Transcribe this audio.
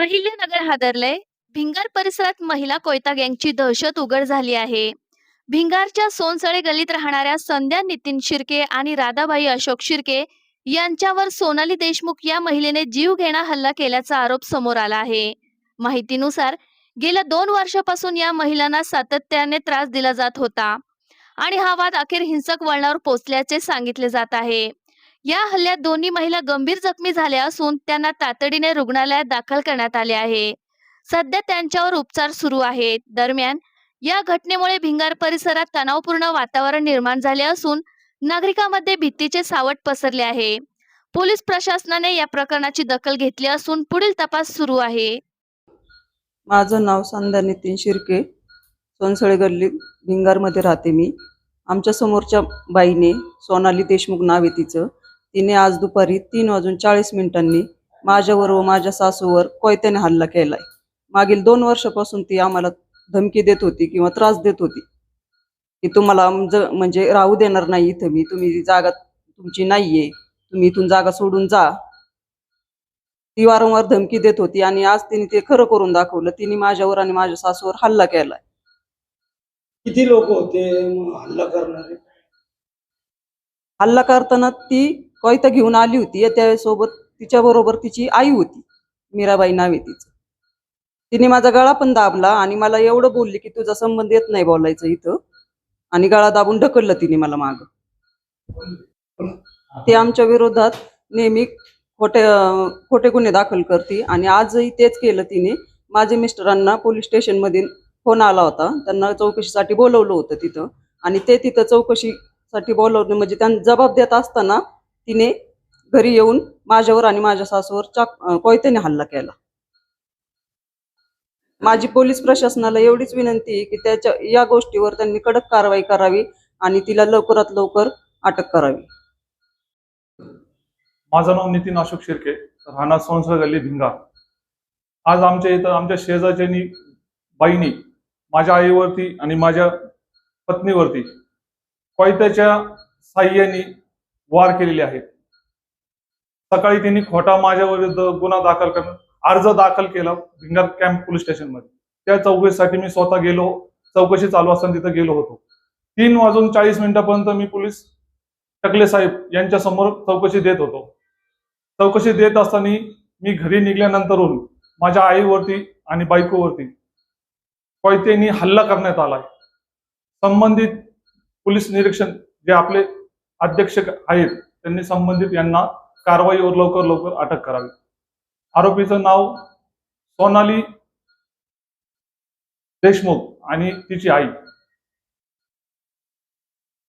अहिल्यानगर हादरलंय. भिंगार परिसरात महिला कोयता गँगची दहशत उघड झाली आहे. भिंगारच्या सोनसळे गल्लीत राहणाऱ्या संध्या नितीन शिर्के आणि राधाबाई अशोक शिर्के यांच्यावर सोनाली देशमुख या महिलेने जीवघेणा हल्ला केल्याचा आरोप समोर आला आहे. माहितीनुसार गेल्या 2 वर्षापासून या महिलांना सातत्याने त्रास दिला जात होता आणि हा वाद अखेर हिंसक वळणावर पोहोचल्याचे सांगितले जात आहे. या हल्ल्यात दोन्ही महिला गंभीर जखमी झाल्या असून त्यांना तातडीने रुग्णालयात दाखल करण्यात आले आहे. सध्या त्यांच्यावर उपचार सुरू आहेत. दरम्यान या घटनेमुळे भिंगार परिसरात तणावपूर्ण वातावरण निर्माण झाले असून नागरिकांमध्ये भीतीचे सावट पसरले आहे. पोलीस प्रशासनाने या प्रकरणाची दखल घेतली असून पुढील तपास सुरू आहे. माझं नाव संध्या नितीन शिर्के, सोनसळे गल्ली भिंगारमध्ये राहते मी. आमच्या समोरच्या बाईने, सोनाली देशमुख नाव आहे तिचं, तिने आज दुपारी 3:40 माझ्यावर व माझ्या सासूवर कोयत्याने हल्ला केलाय. मागील 2 वर्षापासून ती आम्हाला धमकी देत होती किंवा त्रास देत होती की तुम्हाला म्हणजे राहू देणार नाही इथं मी, तुम्ही जागा तुमची नाहीये, तुम्ही इथून जागा सोडून जा. ती वारंवार धमकी देत होती आणि आज तिने ते खरं करून दाखवलं. तिने माझ्यावर आणि माझ्या सासूवर हल्ला केलाय. किती लोक होते हल्ला करणारे? हल्ला करताना ती कोयता घेऊन आली होती. त्यासोबत तिच्या बरोबर तिची आई होती, मीराबाई नावे तिचं. तिने माझा गळा पण दाबला आणि मला एवढं बोलली की तुझा संबंध येत नाही बोलायचं इथं, आणि गळा दाबून ढकललं तिने मला माग. ते आमच्या विरोधात नेहमी खोटे गुन्हे दाखल करते आणि आजही तेच केलं तिने. माझ्या मिस्टरांना पोलीस स्टेशन मध्ये फोन आला होता, त्यांना चौकशीसाठी बोलवलं होतं तिथं, आणि ते तिथं चौकशीसाठी बोलवलं म्हणजे त्यांना जबाब देत असताना तिने घरी येऊन माझ्यावर आणि माझ्या सासूवर कोयत्याने हल्ला केला. माझी पोलीस प्रशासनाला एवढीच विनंती आहे की या गोष्टीवर त्यांनी कडक कारवाई करावी आणि तिला लवकरात लवकर अटक करावी. माझं नाव नितीन अशोक शिर्के, राहणार सोनसळ गल्ली भिंगार. आज आमच्या इथं आमच्या शेजारच्यानी बाईनी माझ्या आईवरती आणि माझ्या पत्नीवरती कोयत्याच्या साह्याने वार केलेले आहेत. सकाळी त्यांनी खोटा माझ्या विरुद्ध गुन्हा दाखल करून अर्ज दाखल केला भिंगार कॅम्प पोलीस स्टेशन मध्ये. त्या चौकशीसाठी मी स्वतः गेलो, चौकशी चालू असताना तिथं गेलो होतो. 3:40 मी पोलीस टकले साहेब यांच्या समोर चौकशी देत होतो. चौकशी देत असताना मी घरी निघाल्यानंतरून माझ्या आईवरती आणि बायकोवरती कोयत्याने हल्ला करण्यात आलाय. संबंधित पोलीस निरीक्षण जे आपले अध्यक्ष आहेत त्यांनी संबंधित यांना कारवाईवर लवकर अटक करावी. आरोपीचं नाव सोनाली देशमुख आणि तिची आई.